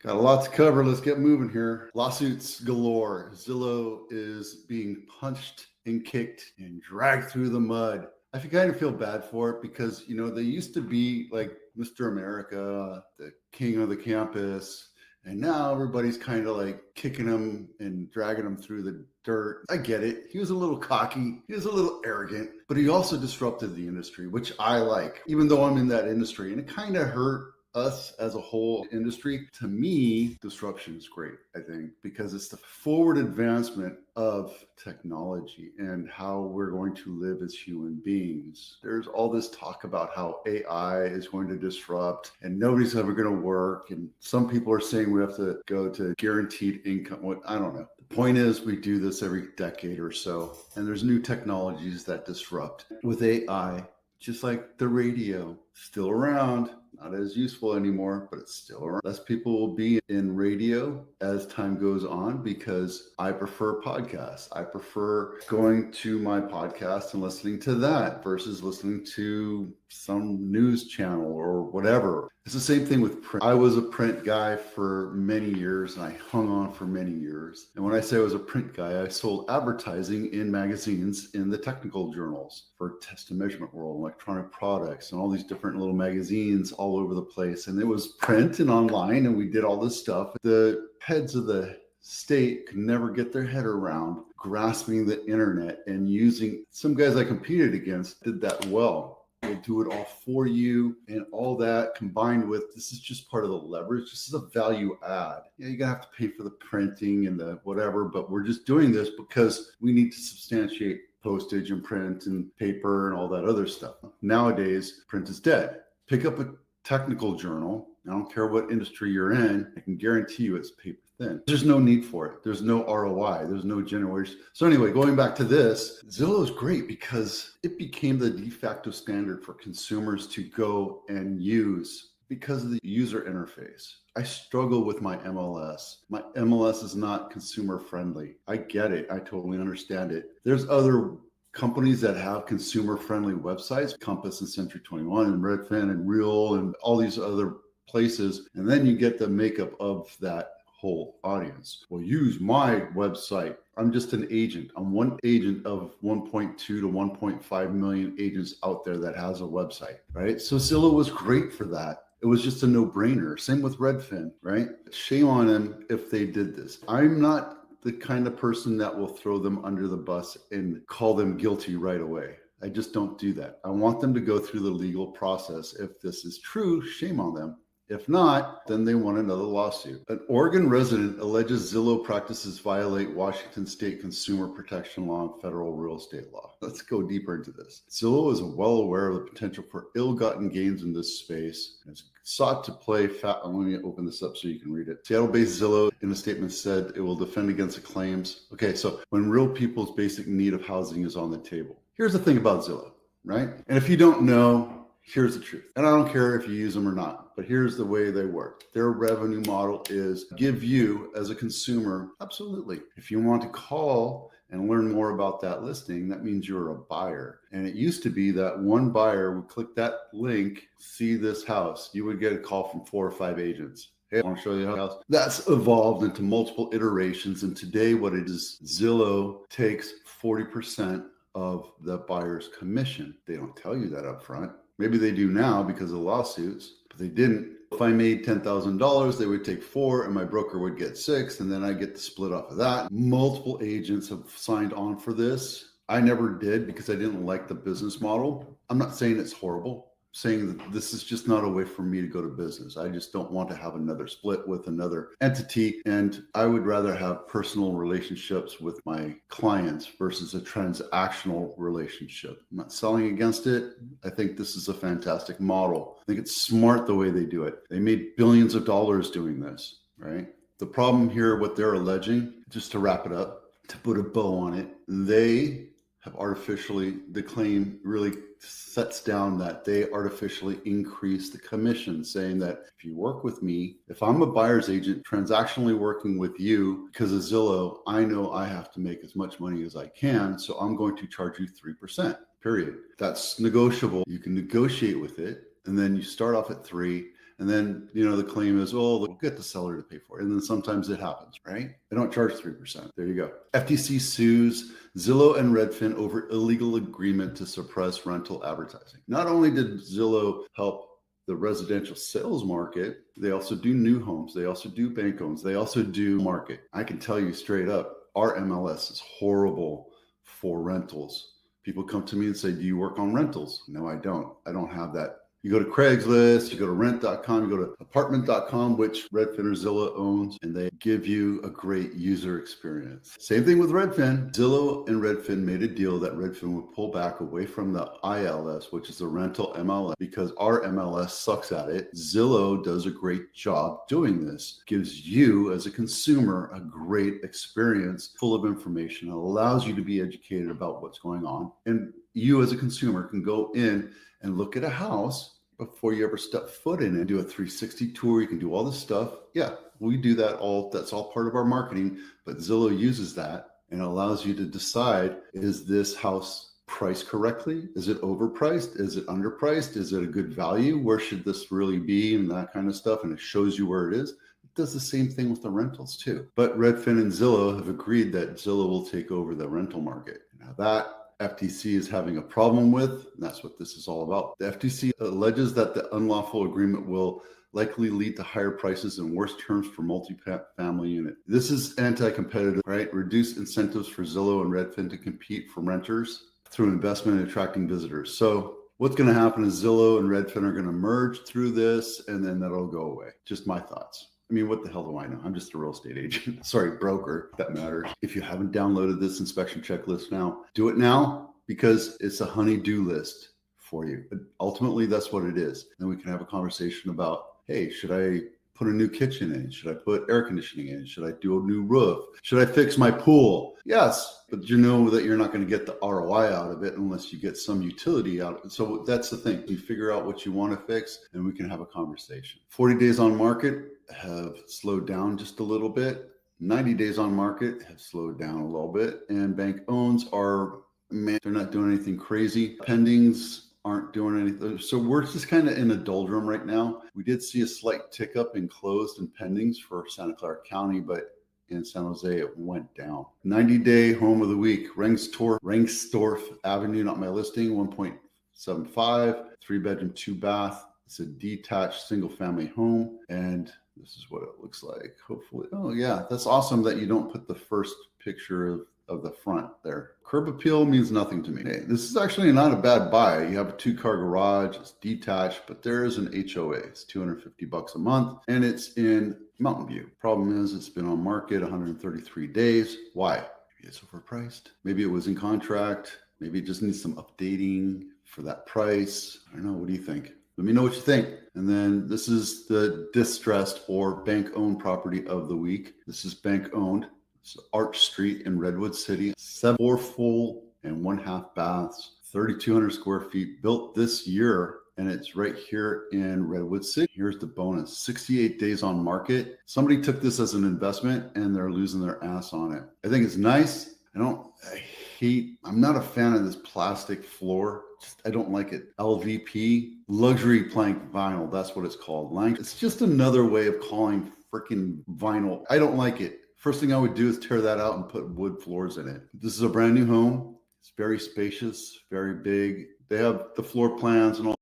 Got a lot to cover. Let's get moving here. Lawsuits galore. Zillow is being punched and kicked and dragged through the mud. I kind of feel bad for it because, they used to be like Mr. America, the king of the campus. And now everybody's kind of like kicking him and dragging him through the dirt. I get it. He was a little cocky. He was a little arrogant, but he also disrupted the industry, which I like, even though I'm in that industry. And it kind of hurt us as a whole industry. To me, disruption is great, I think, because it's the forward advancement of technology and how we're going to live as human beings. There's all this talk about how AI is going to disrupt and nobody's ever going to work. And some people are saying we have to go to guaranteed income. What I don't know. The point is, we do this every decade or so, and there's new technologies that disrupt. With AI, just like the radio, still around, not as useful anymore, but it's still around. Less people will be in radio as time goes on because I prefer podcasts. I prefer going to my podcast and listening to that versus listening to some news channel or whatever. It's the same thing with print. I was a print guy for many years and I hung on for many years. And when I say I was a print guy, I sold advertising in magazines in the technical journals for Test and Measurement World, electronic products, and all these different little magazines all over the place. And it was print and online, and we did all this stuff. The heads of the state could never get their head around grasping the internet and using. Some guys I competed against did that well. They do it all for you, and all that combined with this is just part of the leverage. This is a value add. Yeah, you're gonna have to pay for the printing and the whatever, but we're just doing this because we need to substantiate postage and print and paper and all that other stuff. Nowadays, print is dead. Pick up a technical journal. I don't care what industry you're in. I can guarantee you it's paper thin. There's no need for it. There's no ROI. There's no generation. So anyway, going back to this, Zillow is great because it became the de facto standard for consumers to go and use because of the user interface. I struggle with my MLS. My MLS is not consumer friendly. I get it. I totally understand it. There's other companies that have consumer-friendly websites, Compass and Century 21 and Redfin and Real and all these other places. And then you get the makeup of that whole audience. Well, use my website. I'm just an agent. I'm one agent of 1.2 to 1.5 million agents out there that has a website, right? So Zillow was great for that. It was just a no-brainer. Same with Redfin, right? Shame on them if they did this. I'm not the kind of person that will throw them under the bus and call them guilty right away. I just don't do that. I want them to go through the legal process. If this is true, shame on them. If not, then they want another lawsuit. An Oregon resident alleges Zillow practices violate Washington state consumer protection law and federal real estate law. Let's go deeper into this. Zillow is well aware of the potential for ill-gotten gains in this space and has sought to play fat. Let me open this up so you can read it. Seattle-based Zillow in a statement said it will defend against the claims. Okay, so when real people's basic need of housing is on the table. Here's the thing about Zillow, right? And if you don't know, here's the truth. And I don't care if you use them or not, but here's the way they work. Their revenue model is give you as a consumer, absolutely. If you want to call and learn more about that listing, that means you're a buyer. And it used to be that one buyer would click that link, see this house. You would get a call from 4 or 5 agents. Hey, I want to show you a house. That's evolved into multiple iterations. And today what it is, Zillow takes 40% of the buyer's commission. They don't tell you that up front. Maybe they do now because of lawsuits, but they didn't. If I made $10,000, they would take 4 and my broker would get 6, and then I get the split off of that. Multiple agents have signed on for this. I never did because I didn't like the business model. I'm not saying it's horrible. Saying that this is just not a way for me to go to business. I just don't want to have another split with another entity. And I would rather have personal relationships with my clients versus a transactional relationship. I'm not selling against it. I think this is a fantastic model. I think it's smart the way they do it. They made billions of dollars doing this, right? The problem here, what they're alleging, just to wrap it up, to put a bow on it, they have artificially, the claim really sets down that they artificially increase the commission, saying that if you work with me, if I'm a buyer's agent transactionally working with you because of Zillow, I know I have to make as much money as I can. So I'm going to charge you 3%, period. That's negotiable. You can negotiate with it. And then you start off at 3. And then, the claim is, oh, we'll get the seller to pay for it. And then sometimes it happens, right? They don't charge 3%. There you go. FTC sues Zillow and Redfin over illegal agreement to suppress rental advertising. Not only did Zillow help the residential sales market, they also do new homes. They also do bank owns. They also do market. I can tell you straight up, our MLS is horrible for rentals. People come to me and say, do you work on rentals? No, I don't. I don't have that. You go to Craigslist, you go to rent.com, you go to apartment.com, which Redfin or Zillow owns, and they give you a great user experience. Same thing with Redfin. Zillow and Redfin made a deal that Redfin would pull back away from the ILS, which is the rental MLS, because our MLS sucks at it. Zillow does a great job doing this. Gives you as a consumer a great experience full of information. It allows you to be educated about what's going on. And you as a consumer can go in and look at a house before you ever step foot in and do a 360 tour. You can do all this stuff. Yeah, we do that all. That's all part of our marketing, but Zillow uses that and allows you to decide, is this house priced correctly? Is it overpriced? Is it underpriced? Is it a good value? Where should this really be? And that kind of stuff. And it shows you where it is. It does the same thing with the rentals too. But Redfin and Zillow have agreed that Zillow will take over the rental market. Now that FTC is having a problem with, and that's what this is all about. The FTC alleges that the unlawful agreement will likely lead to higher prices and worse terms for multi-family unit. This is anti-competitive, right? Reduce incentives for Zillow and Redfin to compete for renters through investment in attracting visitors. So what's going to happen is Zillow and Redfin are going to merge through this, and then that'll go away. Just my thoughts. I mean, what the hell do I know? I'm just a real estate agent. Sorry, broker, if that matters. If you haven't downloaded this inspection checklist now, do it now, because it's a honey-do list for you. But ultimately, that's what it is. Then we can have a conversation about, hey, should I put a new kitchen in? Should I put air conditioning in? Should I do a new roof? Should I fix my pool? Yes, but you know that you're not going to get the ROI out of it unless you get some utility out of it. So that's the thing. You figure out what you want to fix, and we can have a conversation. 40 days on market have slowed down just a little bit. 90 days on market have slowed down a little bit. And bank owns are, man, they're not doing anything crazy. Pendings aren't doing anything. So we're just kind of in a doldrum right now. We did see a slight tick up in closed and pendings for Santa Clara County, but in San Jose, it went down. 90-day home of the week, Rengstorff Avenue, not my listing, 1.75, 3-bedroom, 2-bath. It's a detached single-family home, and this is what it looks like. Hopefully, oh yeah, that's awesome that you don't put the first picture of the front there. Curb appeal means nothing to me. Hey, this is actually not a bad buy. You have a 2-car garage, it's detached, but there is an HOA. It's $250 a month, and it's in Mountain View. Problem is, it's been on market 133 days. Why? Maybe it's overpriced. Maybe it was in contract. Maybe it just needs some updating for that price. I don't know. What do you think? Let me know what you think. And then this is the distressed or bank-owned property of the week. This is bank-owned. It's Arch Street in Redwood City. 4 full and 1/2 baths, 3,200 square feet, built this year. And it's right here in Redwood City. Here's the bonus, 68 days on market. Somebody took this as an investment and they're losing their ass on it. I think it's nice. I'm not a fan of this plastic floor. I don't like it. LVP, luxury plank vinyl. That's what it's called. It's just another way of calling freaking vinyl. I don't like it. First thing I would do is tear that out and put wood floors in it. This is a brand new home. It's very spacious, very big. They have the floor plans and all